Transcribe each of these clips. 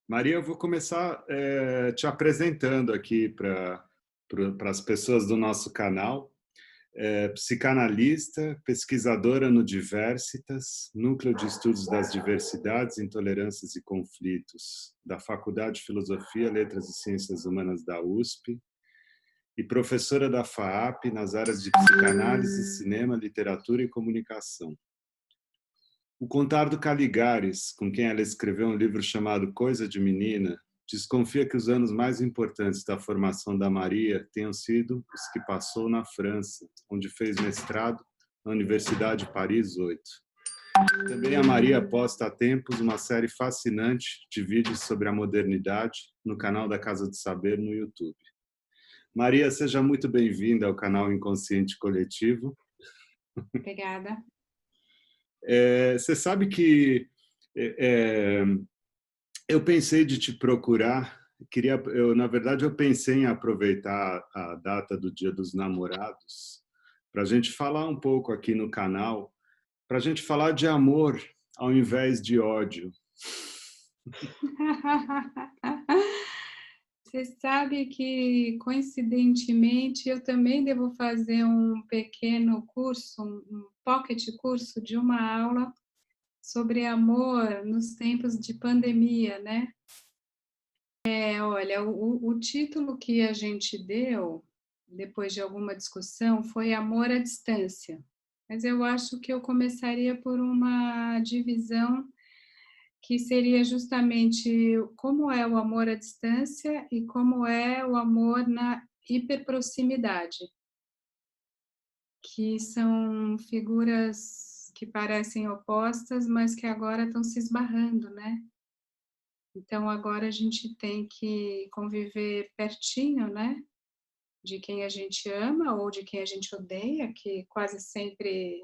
Maria, eu vou começar te apresentando aqui para as pessoas do nosso canal. Psicanalista, pesquisadora no Diversitas, Núcleo de Estudos das Diversidades, Intolerâncias e Conflitos, da Faculdade de Filosofia, Letras e Ciências Humanas da USP, e professora da FAAP nas áreas de psicanálise, cinema, literatura e comunicação. O Contardo Caligares, com quem ela escreveu um livro chamado Coisa de Menina, desconfia que os anos mais importantes da formação da Maria tenham sido os que passou na França, onde fez mestrado na Universidade de Paris 8. Também a Maria posta há tempos uma série fascinante de vídeos sobre a modernidade no canal da Casa do Saber no YouTube. Maria, seja muito bem-vinda ao canal Inconsciente Coletivo. Obrigada. Você sabe que eu pensei de te procurar, na verdade eu pensei em aproveitar a data do Dia dos Namorados para a gente falar um pouco aqui no canal, para a gente falar de amor ao invés de ódio. Você sabe que, coincidentemente, eu também devo fazer um pequeno curso, um pocket curso de uma aula sobre amor nos tempos de pandemia, né? Olha, o título que a gente deu, depois de alguma discussão, foi Amor à Distância. Mas eu acho que eu começaria por uma divisão que seria justamente como é o amor à distância e como é o amor na hiperproximidade, que são figuras que parecem opostas, mas que agora estão se esbarrando, né? Então, agora a gente tem que conviver pertinho, né? De quem a gente ama ou de quem a gente odeia, que quase sempre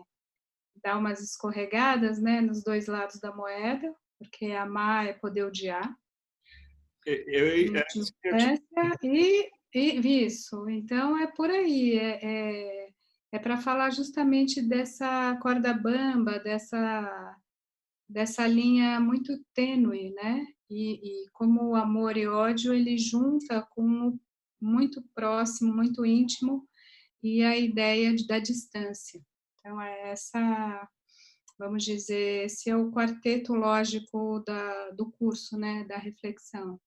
dá umas escorregadas, né? Nos dois lados da moeda, porque amar é poder odiar. Isso, então é por aí, é para falar justamente dessa corda bamba, dessa linha muito tênue, né? E como o amor e ódio ele junta com o muito próximo, muito íntimo e a ideia da distância. Então é essa, vamos dizer, esse é o quarteto lógico do curso, né? Da reflexão.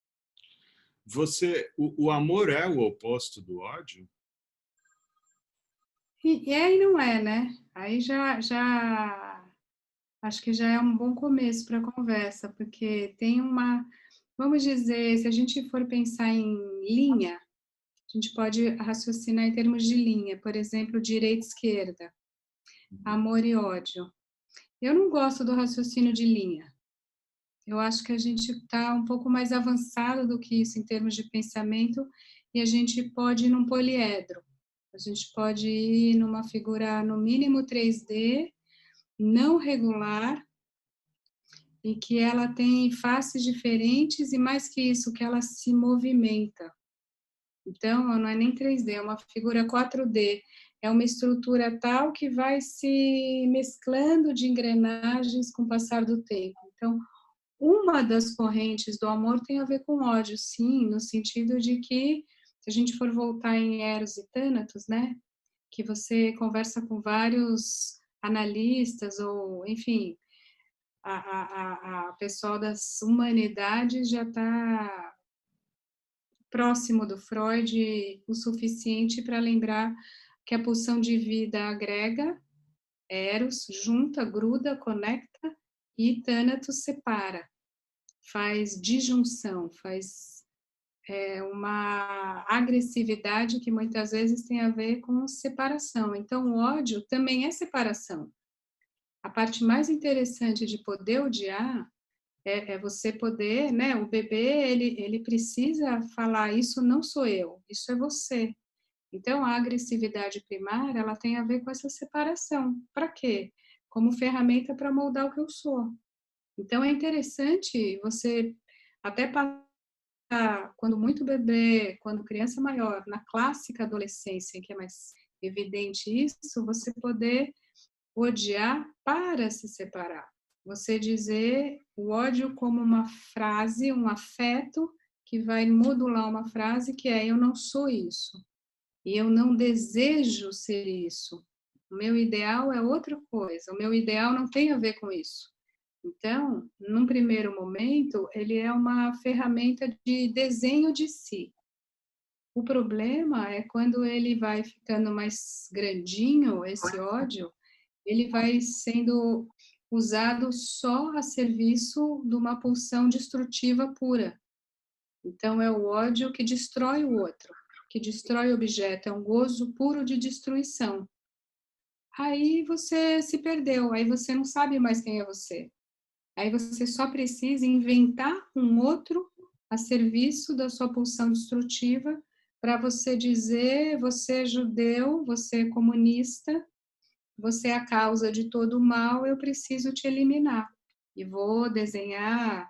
O amor é o oposto do ódio? E aí não é, né? Aí já acho que já é um bom começo para a conversa, porque tem vamos dizer, se a gente for pensar em linha, a gente pode raciocinar em termos de linha, por exemplo, direita e esquerda, amor e ódio. Eu não gosto do raciocínio de linha. Eu acho que a gente está um pouco mais avançado do que isso em termos de pensamento e a gente pode ir num poliedro. A gente pode ir numa figura, no mínimo 3D, não regular, e que ela tem faces diferentes e, mais que isso, que ela se movimenta. Então, não é nem 3D, é uma figura 4D. É uma estrutura tal que vai se mesclando de engrenagens com o passar do tempo. Então, uma das correntes do amor tem a ver com ódio, sim, no sentido de que, se a gente for voltar em Eros e Thanatos, né, que você conversa com vários analistas, ou, enfim, a pessoal das humanidades já está próximo do Freud o suficiente para lembrar que a pulsão de vida agrega, Eros junta, gruda, conecta, e Thanatos separa, faz disjunção, faz uma agressividade que muitas vezes tem a ver com separação. Então, o ódio também é separação. A parte mais interessante de poder odiar é você poder, né? O bebê, ele precisa falar, isso não sou eu, isso é você. Então, a agressividade primária, ela tem a ver com essa separação. Para quê? Como ferramenta para moldar o que eu sou. Então, é interessante você até passar, quando muito bebê, quando criança maior, na clássica adolescência, em que é mais evidente isso, você poder odiar para se separar. Você dizer o ódio como uma frase, um afeto que vai modular uma frase que é: eu não sou isso, e eu não desejo ser isso. O meu ideal é outra coisa, o meu ideal não tem a ver com isso. Então, num primeiro momento, ele é uma ferramenta de desenho de si. O problema é quando ele vai ficando mais grandinho, esse ódio, ele vai sendo usado só a serviço de uma pulsão destrutiva pura. Então, é o ódio que destrói o outro, que destrói o objeto, é um gozo puro de destruição. Aí você se perdeu, aí você não sabe mais quem é você. Aí você só precisa inventar um outro a serviço da sua pulsão destrutiva para você dizer: você é judeu, você é comunista, você é a causa de todo o mal, eu preciso te eliminar. E vou desenhar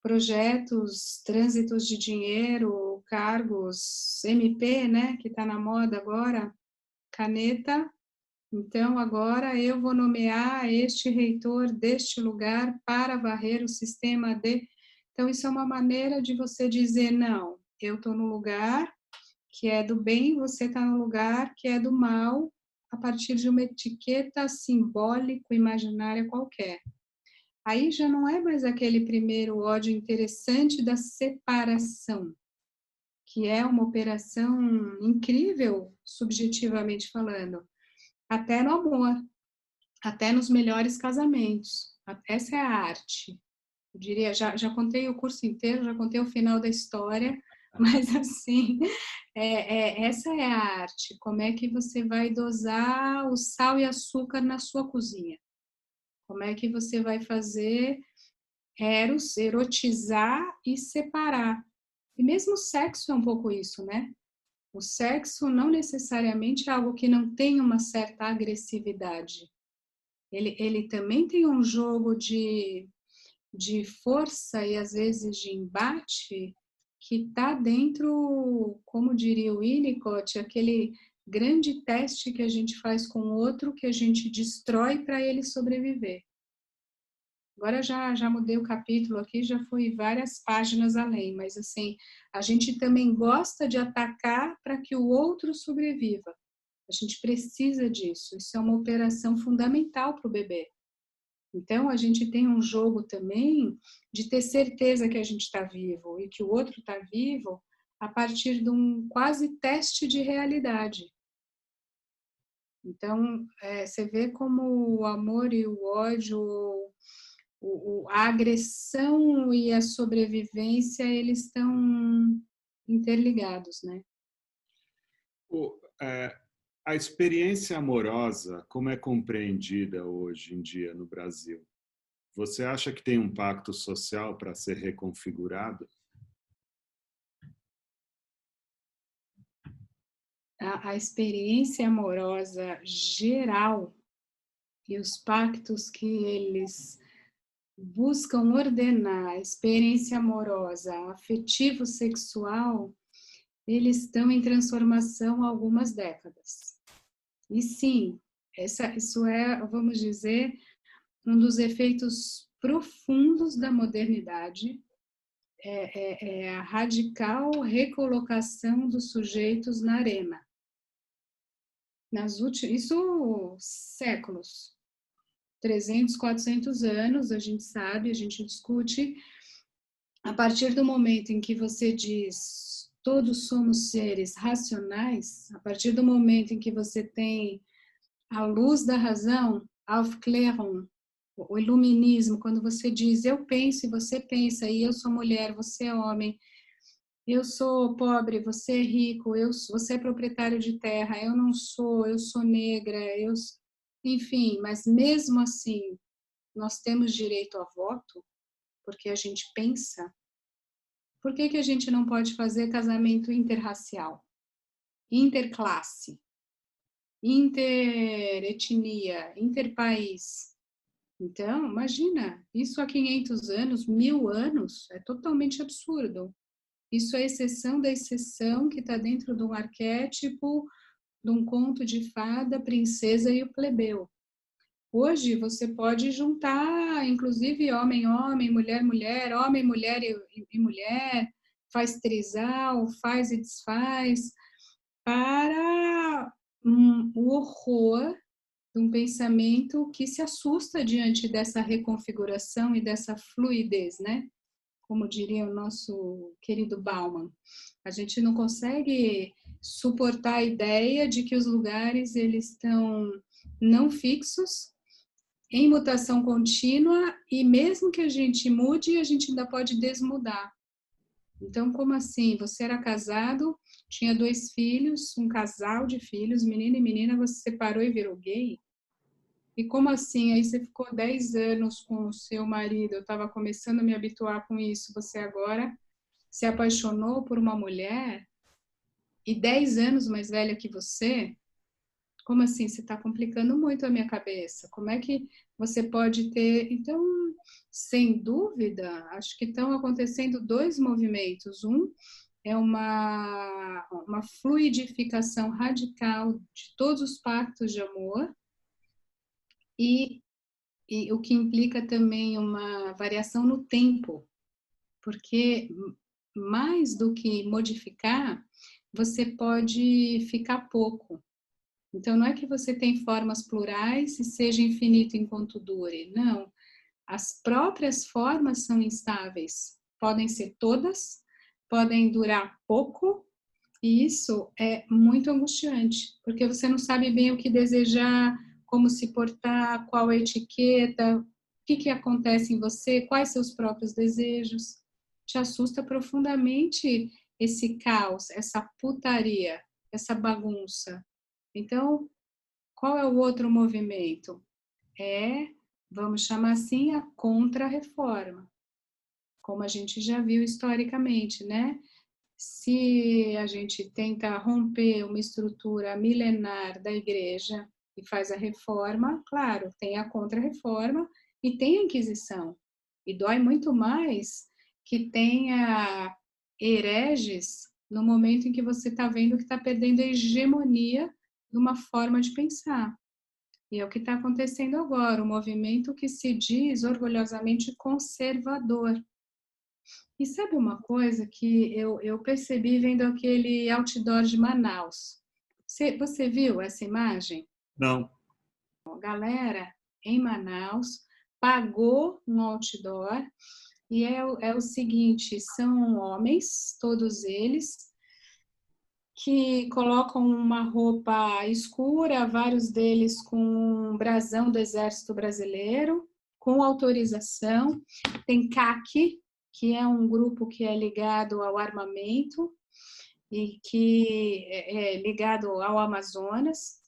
projetos, trânsitos de dinheiro, cargos, MP, né, que está na moda agora, caneta. Então, agora eu vou nomear este reitor deste lugar para varrer o sistema de. Então, isso é uma maneira de você dizer: não, eu estou no lugar que é do bem, você está no lugar que é do mal, a partir de uma etiqueta simbólico, imaginária qualquer. Aí já não é mais aquele primeiro ódio interessante da separação, que é uma operação incrível, subjetivamente falando, até no amor, até nos melhores casamentos. Essa é a arte. Eu diria, já contei o curso inteiro, já contei o final da história, mas assim, essa é a arte. Como é que você vai dosar o sal e açúcar na sua cozinha? Como é que você vai fazer eros, erotizar e separar? E mesmo o sexo é um pouco isso, né? O sexo não necessariamente é algo que não tem uma certa agressividade. Ele também tem um jogo de força e às vezes de embate que está dentro, como diria o Winnicott, aquele grande teste que a gente faz com o outro, que a gente destrói para ele sobreviver. Agora já mudei o capítulo aqui, já fui várias páginas além, mas assim, a gente também gosta de atacar para que o outro sobreviva. A gente precisa disso, isso é uma operação fundamental para o bebê. Então, a gente tem um jogo também de ter certeza que a gente está vivo e que o outro está vivo a partir de um quase teste de realidade. Então, você vê como o amor e o ódio, a agressão e a sobrevivência, eles estão interligados, né? O, é, a experiência amorosa, como é compreendida hoje em dia no Brasil? Você acha que tem um pacto social para ser reconfigurado? A experiência amorosa geral e os pactos que eles buscam ordenar a experiência amorosa, afetivo-sexual, eles estão em transformação há algumas décadas. E sim, isso é, vamos dizer, um dos efeitos profundos da modernidade, é a radical recolocação dos sujeitos na arena. Isso séculos, 300, 400 anos, a gente sabe, a gente discute. A partir do momento em que você diz todos somos seres racionais, a partir do momento em que você tem a luz da razão, Aufklärung, o iluminismo, quando você diz eu penso e você pensa, e eu sou mulher, você é homem, eu sou pobre, você é rico, você é proprietário de terra, eu sou negra, enfim, mas mesmo assim, nós temos direito a voto, porque a gente pensa. Por que a gente não pode fazer casamento interracial? interclasse, interetnia, interpaís. Então, imagina, isso há 500 anos, 1000 anos, é totalmente absurdo. Isso é exceção da exceção que está dentro de um arquétipo, de um conto de fada, princesa e o plebeu. Hoje você pode juntar, inclusive homem, mulher, homem, mulher e mulher, faz trisal, faz e desfaz, para o horror de um pensamento que se assusta diante dessa reconfiguração e dessa fluidez, né? Como diria o nosso querido Bauman. A gente não consegue suportar a ideia de que os lugares eles estão não fixos, em mutação contínua, e mesmo que a gente mude, a gente ainda pode desmudar. Então, como assim? Você era casado, tinha 2 filhos, um casal de filhos, menino e menina, você separou e virou gay? E como assim? Aí você ficou 10 anos com o seu marido, eu estava começando a me habituar com isso, você agora se apaixonou por uma mulher e 10 anos mais velha que você? Como assim? Você está complicando muito a minha cabeça. Como é que você pode ter... Então, sem dúvida, acho que estão acontecendo 2 movimentos. Um é uma fluidificação radical de todos os pactos de amor, e o que implica também uma variação no tempo, porque mais do que modificar, você pode ficar pouco. Então, não é que você tem formas plurais e seja infinito enquanto dure, não. As próprias formas são instáveis, podem ser todas, podem durar pouco, e isso é muito angustiante, porque você não sabe bem o que desejar, como se portar, qual a etiqueta, o que acontece em você, quais seus próprios desejos. Te assusta profundamente esse caos, essa putaria, essa bagunça. Então, qual é o outro movimento? É, vamos chamar assim, a contra-reforma, como a gente já viu historicamente, né? Se a gente tenta romper uma estrutura milenar da igreja e faz a reforma, claro, tem a contra-reforma e tem a Inquisição. E dói muito mais que tenha hereges no momento em que você está vendo que está perdendo a hegemonia de uma forma de pensar. E é o que está acontecendo agora, um movimento que se diz orgulhosamente conservador. E sabe uma coisa que eu percebi vendo aquele outdoor de Manaus? Você viu essa imagem? Não. A galera em Manaus pagou um outdoor e é o seguinte, são homens, todos eles, que colocam uma roupa escura, vários deles com um brasão do Exército Brasileiro, com autorização. Tem CAC, que é um grupo que é ligado ao armamento e que é ligado ao Amazonas.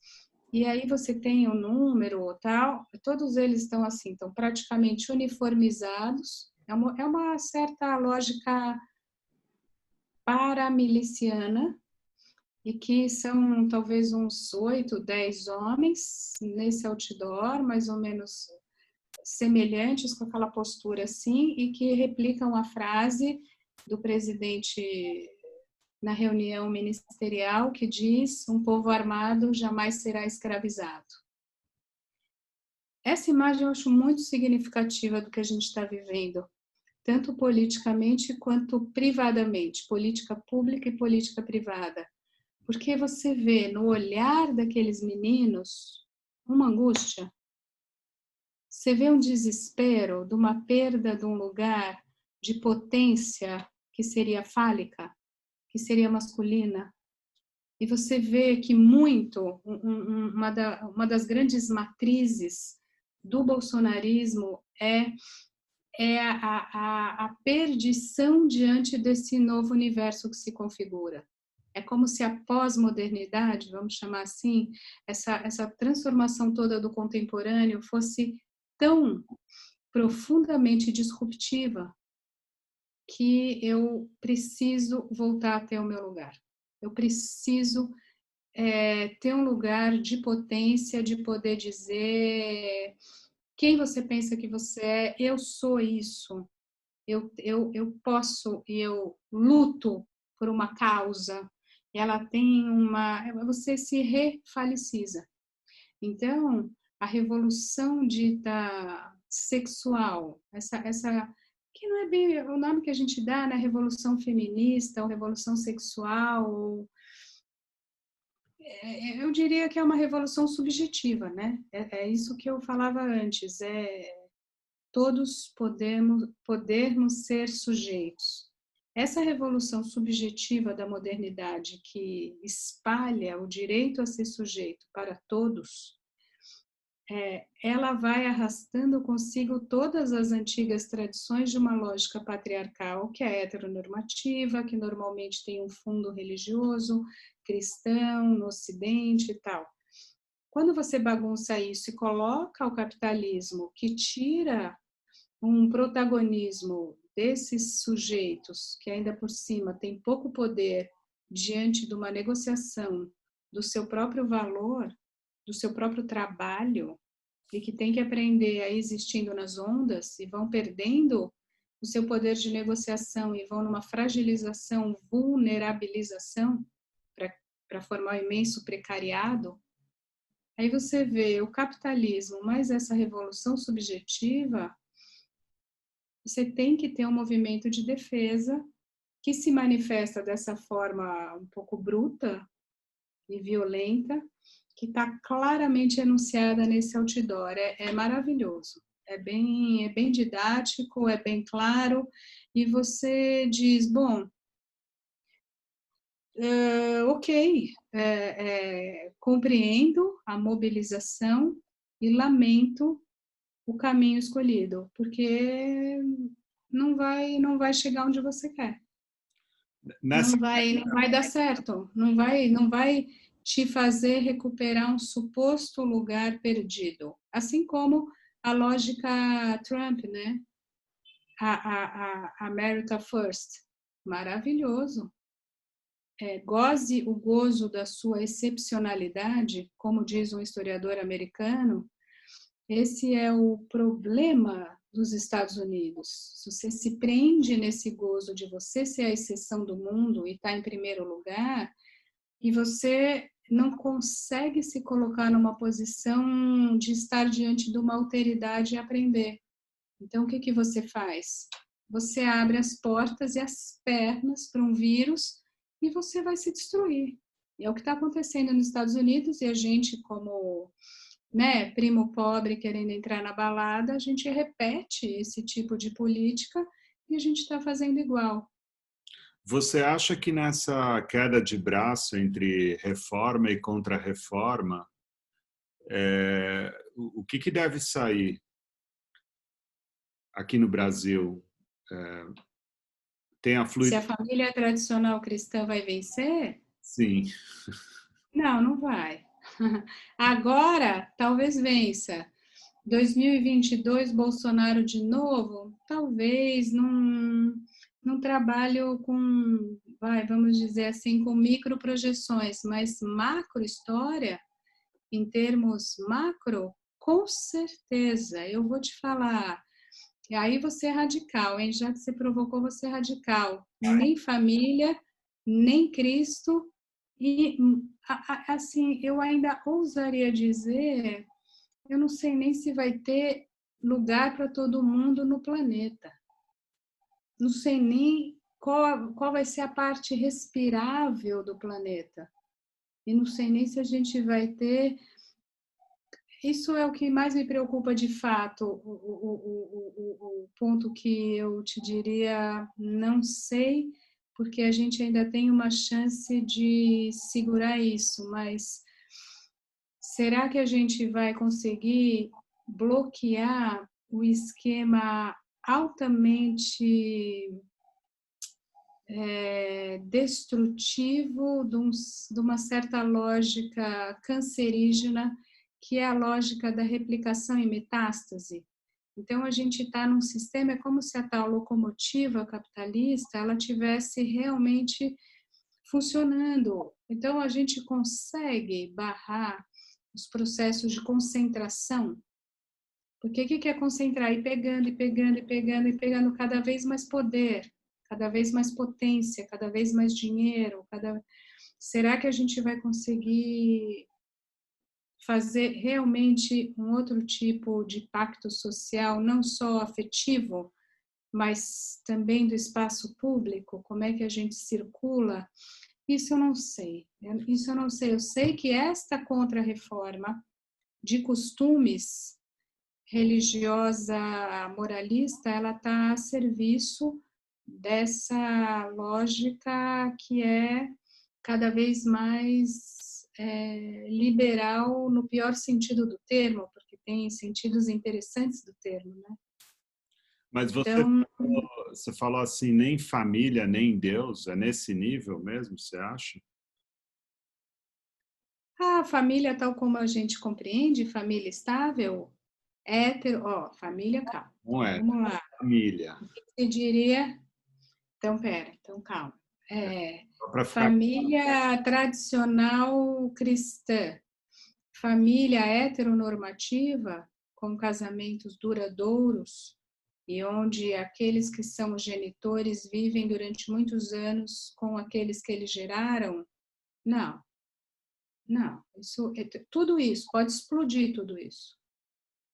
E aí você tem o número tal, todos eles estão assim, estão praticamente uniformizados. É uma certa lógica paramiliciana, e que são talvez uns 8, 10 homens nesse outdoor, mais ou menos semelhantes, com aquela postura assim, e que replicam a frase do presidente na reunião ministerial, que diz: um povo armado jamais será escravizado. Essa imagem eu acho muito significativa do que a gente está vivendo, tanto politicamente quanto privadamente, política pública e política privada. Porque você vê no olhar daqueles meninos uma angústia, você vê um desespero de uma perda de um lugar de potência que seria fálica, que seria masculina, e você vê que uma das grandes matrizes do bolsonarismo é a perdição diante desse novo universo que se configura. É como se a pós-modernidade, vamos chamar assim, essa transformação toda do contemporâneo fosse tão profundamente disruptiva que eu preciso voltar até o meu lugar. Eu preciso ter um lugar de potência, de poder dizer quem você pensa que você é, eu sou isso, eu posso e eu luto por uma causa. Ela tem você se refaliciza. Então, a revolução dita sexual, essa que não é bem o nome que a gente dá, né? Revolução feminista ou revolução sexual, eu diria que é uma revolução subjetiva, né? É isso que eu falava antes, todos podermos ser sujeitos. Essa revolução subjetiva da modernidade que espalha o direito a ser sujeito para todos, ela vai arrastando consigo todas as antigas tradições de uma lógica patriarcal, que é heteronormativa, que normalmente tem um fundo religioso, cristão, no Ocidente e tal. Quando você bagunça isso e coloca o capitalismo, que tira um protagonismo desses sujeitos, que ainda por cima tem pouco poder diante de uma negociação do seu próprio valor, do seu próprio trabalho, e que tem que aprender a ir existindo nas ondas e vão perdendo o seu poder de negociação e vão numa fragilização, vulnerabilização para formar um imenso precariado. Aí você vê o capitalismo mais essa revolução subjetiva, você tem que ter um movimento de defesa que se manifesta dessa forma um pouco bruta e violenta, que está claramente enunciada nesse outdoor. É maravilhoso, é bem didático, é bem claro, e você diz, bom, ok, compreendo a mobilização e lamento o caminho escolhido, porque não vai chegar onde você quer. Nessa... Não vai dar certo, não vai te fazer recuperar um suposto lugar perdido. Assim como a lógica Trump, né? A America First, maravilhoso. Goze o gozo da sua excepcionalidade, como diz um historiador americano. Esse é o problema dos Estados Unidos. Se você se prende nesse gozo de você ser a exceção do mundo e estar em primeiro lugar, e você não consegue se colocar numa posição de estar diante de uma alteridade e aprender. Então, o que você faz? Você abre as portas e as pernas para um vírus e você vai se destruir. E é o que está acontecendo nos Estados Unidos, e a gente, como primo pobre querendo entrar na balada, a gente repete esse tipo de política e a gente está fazendo igual. Você acha que nessa queda de braço entre reforma e contra-reforma, o que deve sair aqui no Brasil? Tem a Se a família tradicional cristã vai vencer? Sim. Não, não vai. Agora, talvez vença. 2022, Bolsonaro de novo? Talvez, num trabalho com, vamos dizer assim, com microprojeções, mas macro história, em termos macro, com certeza. Eu vou te falar, e aí você é radical, hein? Já que você provocou, você é radical. Nem família, nem Cristo. E, assim, eu ainda ousaria dizer, eu não sei nem se vai ter lugar para todo mundo no planeta. Não sei nem qual vai ser a parte respirável do planeta. E não sei nem se a gente vai ter. Isso é o que mais me preocupa de fato, o ponto que eu te diria, não sei, porque a gente ainda tem uma chance de segurar isso, mas será que a gente vai conseguir bloquear o esquema altamente destrutivo de uma certa lógica cancerígena, que é a lógica da replicação em metástase? Então, a gente está num sistema, é como se a tal locomotiva capitalista ela tivesse realmente funcionando. Então, a gente consegue barrar os processos de concentração. Porque o que é concentrar? Ir pegando, e pegando, e pegando, e pegando cada vez mais poder, cada vez mais potência, cada vez mais dinheiro. Será que a gente vai conseguir fazer realmente um outro tipo de pacto social, não só afetivo, mas também do espaço público? Como é que a gente circula? Isso eu não sei. Isso eu não sei. Eu sei que esta contra-reforma de costumes religiosa moralista, ela está a serviço dessa lógica que é cada vez mais liberal no pior sentido do termo, porque tem sentidos interessantes do termo, né? Mas Então, você falou assim, nem família, nem Deus, é nesse nível mesmo, você acha? a família tal como a gente compreende, família estável, hétero, ó, família, calma. Não é, Vamos lá. família. Eu diria, então, pera, então calma. Só para ficar. Família tradicional cristã, família heteronormativa, com casamentos duradouros, e onde aqueles que são os genitores vivem durante muitos anos com aqueles que eles geraram, não, não, tudo isso, pode explodir tudo isso.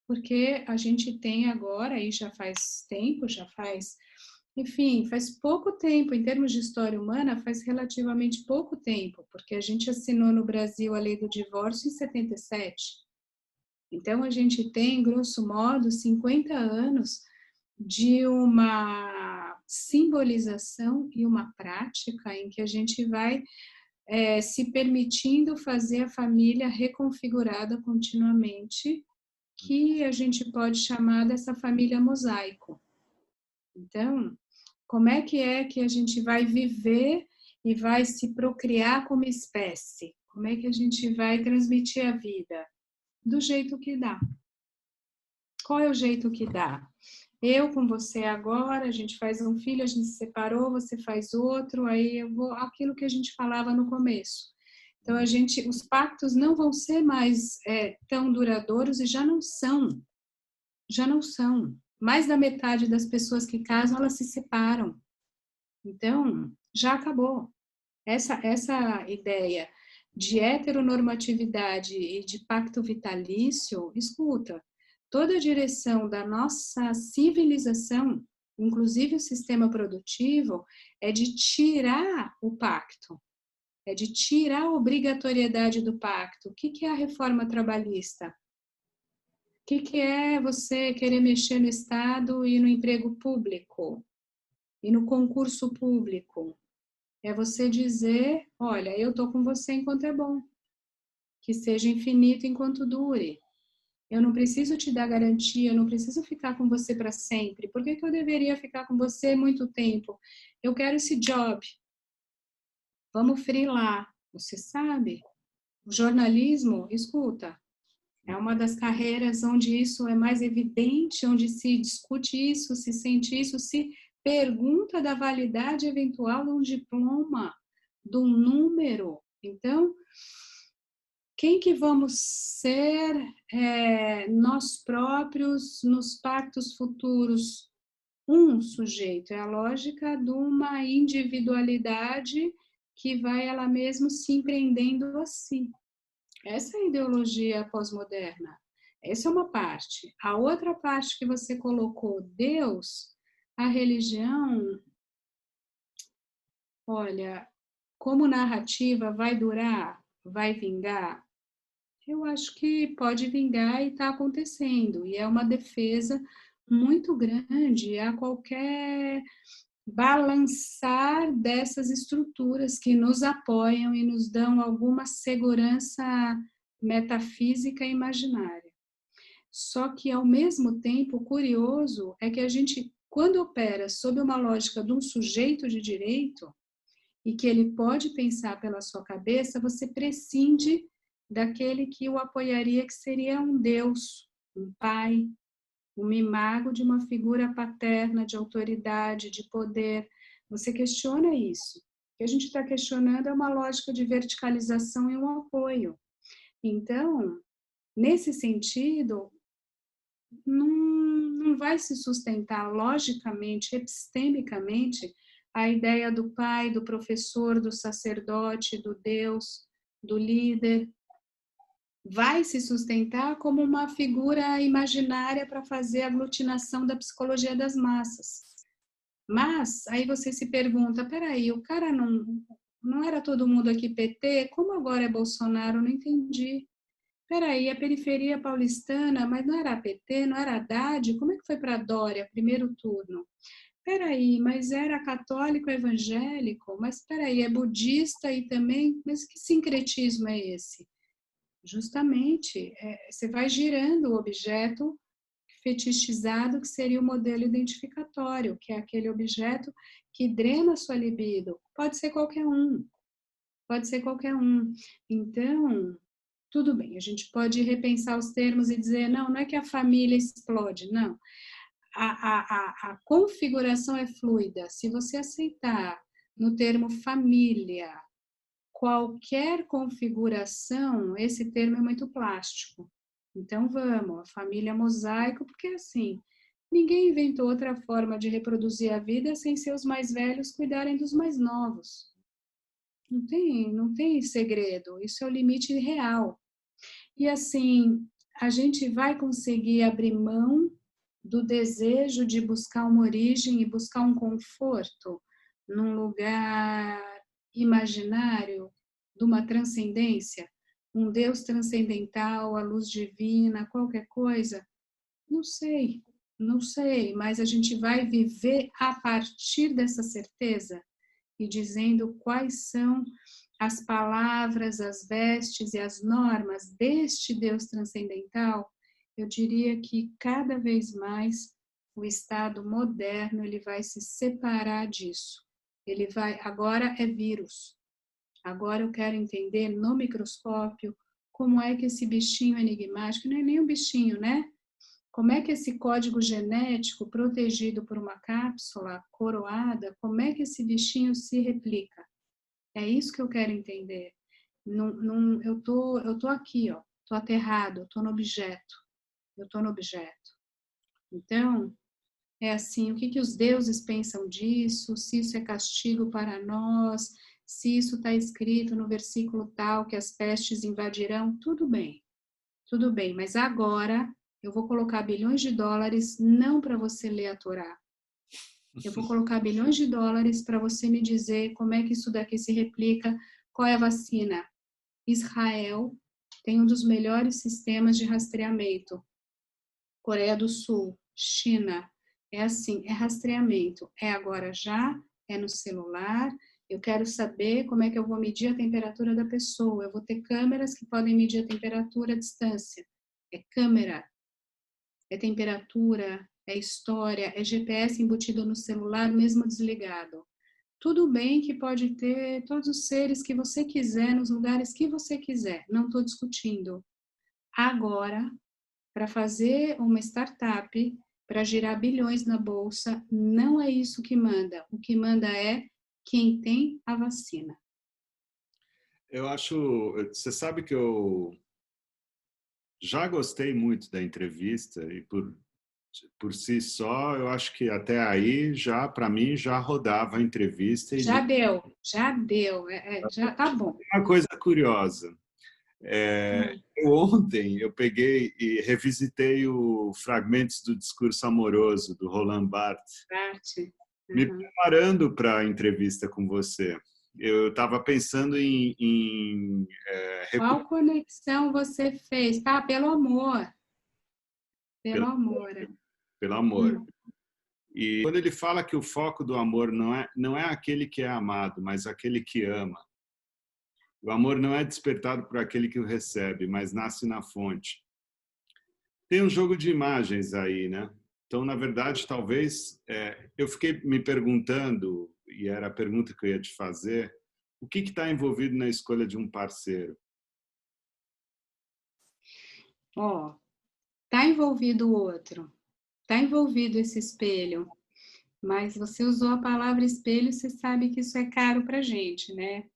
Porque a gente tem agora, aí já faz tempo, enfim, faz pouco tempo, em termos de história humana, faz relativamente pouco tempo, porque a gente assinou no Brasil a lei do divórcio em 77. Então, a gente tem, grosso modo, 50 anos de uma simbolização e uma prática em que a gente vai se permitindo fazer a família reconfigurada continuamente, que a gente pode chamar dessa família mosaico. Então, como é que a gente vai viver e vai se procriar como espécie? Como é que a gente vai transmitir a vida? Do jeito que dá. Qual é o jeito que dá? Eu com você agora, a gente faz um filho, a gente se separou, você faz outro, aí eu vou, aquilo que a gente falava no começo. Então, os pactos não vão ser mais tão duradouros e já não são. Mais da metade das pessoas que casam, elas se separam. Então, já acabou. Essa ideia de heteronormatividade e de pacto vitalício, escuta, toda a direção da nossa civilização, inclusive o sistema produtivo, é de tirar o pacto, é de tirar a obrigatoriedade do pacto. O que é a reforma trabalhista? O que é você querer mexer no Estado e no emprego público? E no concurso público? É você dizer, olha, eu estou com você enquanto é bom, que seja infinito enquanto dure. Eu não preciso te dar garantia, eu não preciso ficar com você para sempre. Por que eu deveria ficar com você muito tempo? Eu quero esse job. Vamos freelar. Você sabe? O jornalismo, escuta, é uma das carreiras onde isso é mais evidente, onde se discute isso, se sente isso, se pergunta da validade eventual de um diploma, de um número. Então, quem que vamos ser nós próprios nos pactos futuros? Um sujeito, é a lógica de uma individualidade que vai ela mesma se empreendendo assim. Essa é a ideologia pós-moderna. Essa é uma parte. A outra parte que você colocou, Deus, a religião, olha, como narrativa vai durar, vai vingar? Eu acho que pode vingar e está acontecendo. E é uma defesa muito grande a qualquer balançar dessas estruturas que nos apoiam e nos dão alguma segurança metafísica e imaginária. Só que, ao mesmo tempo, o curioso é que a gente, quando opera sob uma lógica de um sujeito de direito, e que ele pode pensar pela sua cabeça, você prescinde daquele que o apoiaria, que seria um Deus, um pai, um imago de uma figura paterna, de autoridade, de poder. Você questiona isso. O que a gente está questionando é uma lógica de verticalização e um apoio. Então, nesse sentido, não vai se sustentar logicamente, epistemicamente, a ideia do pai, do professor, do sacerdote, do Deus, do líder. Vai se sustentar como uma figura imaginária para fazer a aglutinação da psicologia das massas. Mas aí você se pergunta, peraí, o cara não era todo mundo aqui PT? Como agora é Bolsonaro? Não entendi. Peraí, a periferia paulistana, mas não era PT, não era Haddad? Como é que foi para Dória, primeiro turno? Peraí, mas era católico evangélico? Mas peraí, é budista e também? Mas que sincretismo é esse? Justamente, você vai girando o objeto fetichizado, que seria o modelo identificatório, que é aquele objeto que drena a sua libido. Pode ser qualquer um, pode ser qualquer um. Então, tudo bem, a gente pode repensar os termos e dizer, não é que a família explode, não. A configuração é fluida. Se você aceitar no termo família qualquer configuração, esse termo é muito plástico. Então vamos, a família mosaico, porque assim, ninguém inventou outra forma de reproduzir a vida sem seus mais velhos cuidarem dos mais novos. Não tem segredo, isso é o limite real. E assim, a gente vai conseguir abrir mão do desejo de buscar uma origem e buscar um conforto num lugar imaginário de uma transcendência, um Deus transcendental, a luz divina, qualquer coisa? Não sei, não sei, mas a gente vai viver a partir dessa certeza e dizendo quais são as palavras, as vestes e as normas deste Deus transcendental. Eu diria que cada vez mais o Estado moderno ele vai se separar disso. Ele vai, agora é vírus. Agora eu quero entender no microscópio como é que esse bichinho enigmático, não é nem um bichinho, né? Como é que esse código genético protegido por uma cápsula coroada, como é que esse bichinho se replica? É isso que eu quero entender. Eu tô aqui, ó, tô aterrado, eu tô no objeto, eu tô no objeto. Então, é assim, o que que os deuses pensam disso? Se isso é castigo para nós? Se isso está escrito no versículo tal que as pestes invadirão? Tudo bem, mas agora eu vou colocar bilhões de dólares não para você ler a Torá. Eu vou colocar bilhões de dólares para você me dizer como é que isso daqui se replica, qual é a vacina. Israel tem um dos melhores sistemas de rastreamento. Coreia do Sul, China, é assim, é rastreamento. É agora já, é no celular. Eu quero saber como é que eu vou medir a temperatura da pessoa. Eu vou ter câmeras que podem medir a temperatura à distância. É câmera, é temperatura, é história, é GPS embutido no celular, mesmo desligado. Tudo bem que pode ter todos os seres que você quiser, nos lugares que você quiser, não estou discutindo. Agora, para fazer uma startup, para girar bilhões na bolsa, não é isso que manda. O que manda é quem tem a vacina. Eu acho, você sabe que eu já gostei muito da entrevista e por si só, eu acho que até aí já para mim já rodava a entrevista e Já deu, já tá bom. uma coisa curiosa. Ontem eu peguei e revisitei o Fragmentos do Discurso Amoroso do Roland Barthes, Parte. me Uhum. preparando para a entrevista com você. Eu estava pensando em Qual conexão você fez? Tá, pelo amor. Pelo pelo, amor. pelo amor. Hum. E quando ele fala que o foco do amor não é aquele que é amado, mas aquele que ama. O amor não é despertado por aquele que o recebe, mas nasce na fonte. Tem um jogo de imagens aí, né? Então, na verdade, talvez eu fiquei me perguntando, e era a pergunta que eu ia te fazer, o que está envolvido na escolha de um parceiro? Ó, tá envolvido o outro. Tá envolvido esse espelho. Mas você usou a palavra espelho, você sabe que isso é caro para a gente, né?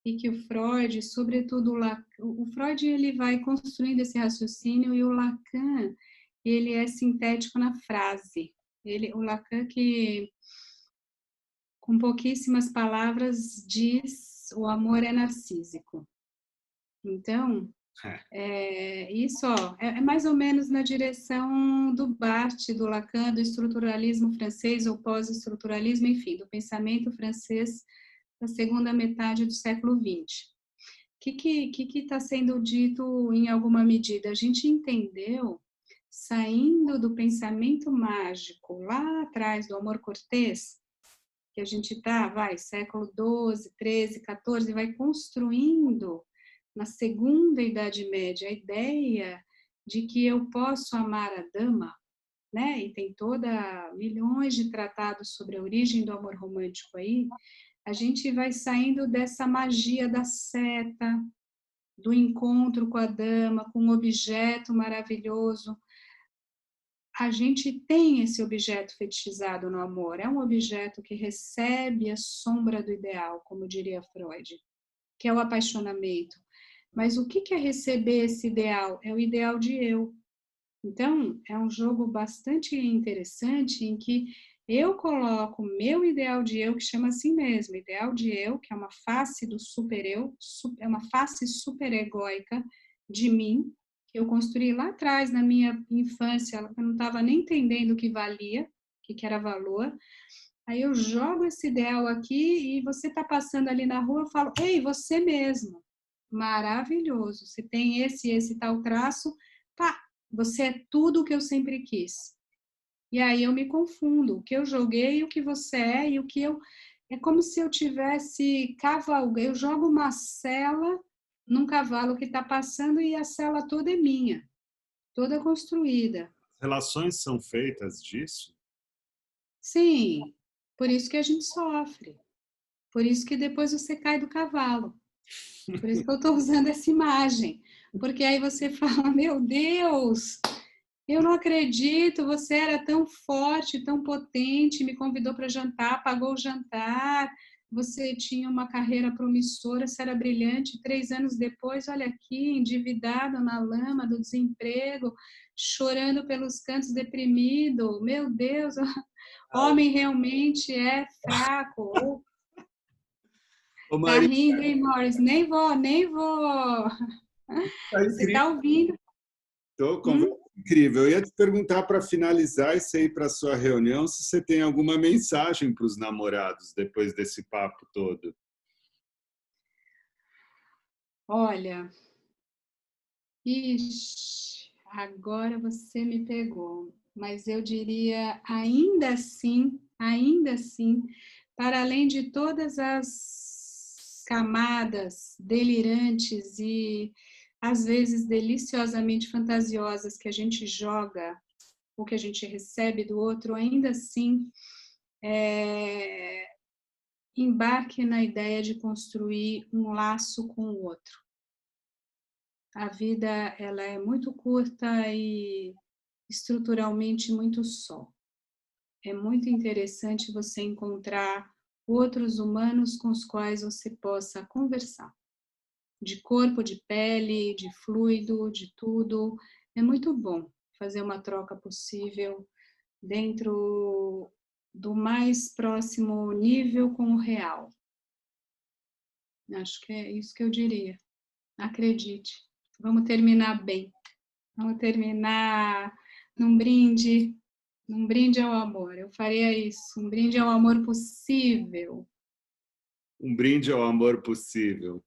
E que o Freud, sobretudo o Freud, ele vai construindo esse raciocínio, e o Lacan, ele é sintético na frase. O Lacan, que com pouquíssimas palavras diz: o amor é narcísico. Então, isso é mais ou menos na direção do Barthes, do Lacan, do estruturalismo francês ou pós-estruturalismo, enfim, do pensamento francês da segunda metade do século XX. O que está sendo dito em alguma medida? A gente entendeu, saindo do pensamento mágico lá atrás do amor cortês, que a gente está, século XII, XIII, XIV, vai construindo na segunda Idade Média a ideia de que eu posso amar a dama, né? E tem milhões de tratados sobre a origem do amor romântico aí. A gente vai saindo dessa magia da seta, do encontro com a dama, com um objeto maravilhoso. A gente tem esse objeto fetichizado no amor, é um objeto que recebe a sombra do ideal, como diria Freud, que é o apaixonamento. Mas o que é receber esse ideal? É o ideal de eu. Então, é um jogo bastante interessante em que eu coloco o meu ideal de eu, que chama assim mesmo, ideal de eu, que é uma face do super-eu, é uma face super-egóica de mim, que eu construí lá atrás, na minha infância, eu não estava nem entendendo o que valia, o que era valor. Aí eu jogo esse ideal aqui e você está passando ali na rua, eu falo: ei, você mesmo, maravilhoso, você tem esse tal traço, pá, você é tudo o que eu sempre quis. E aí eu me confundo, o que eu joguei, o que você é e o que eu... É como se eu tivesse cavalgando, eu jogo uma sela num cavalo que está passando e a sela toda é minha, toda construída. As relações são feitas disso? Sim, por isso que a gente sofre, por isso que depois você cai do cavalo. Por isso que eu estou usando essa imagem, porque aí você fala: meu Deus, eu não acredito, você era tão forte, tão potente, me convidou para jantar, pagou o jantar, você tinha uma carreira promissora, você era brilhante, 3 anos depois, olha aqui, endividado na lama do desemprego, chorando pelos cantos, deprimido, meu Deus, homem realmente é fraco, ou Ô, tá Maria, rindo, hein, Morris? Nem vou. tá Você incrível. tá ouvindo? Conversa incrível. Eu ia te perguntar para finalizar e você ir para a sua reunião se você tem alguma mensagem para os namorados depois desse papo todo. Olha, ixi, agora você me pegou. Mas eu diria, ainda assim, para além de todas as camadas delirantes e às vezes deliciosamente fantasiosas que a gente joga ou que a gente recebe do outro, ainda assim, embarque na ideia de construir um laço com o outro. A vida, ela é muito curta e estruturalmente muito só. É muito interessante você encontrar outros humanos com os quais você possa conversar. De corpo, de pele, de fluido, de tudo. É muito bom fazer uma troca possível dentro do mais próximo nível com o real. Acho que é isso que eu diria. Acredite. Vamos terminar bem. Vamos terminar num brinde ao amor. Eu faria isso, um brinde ao amor possível. Um brinde ao amor possível.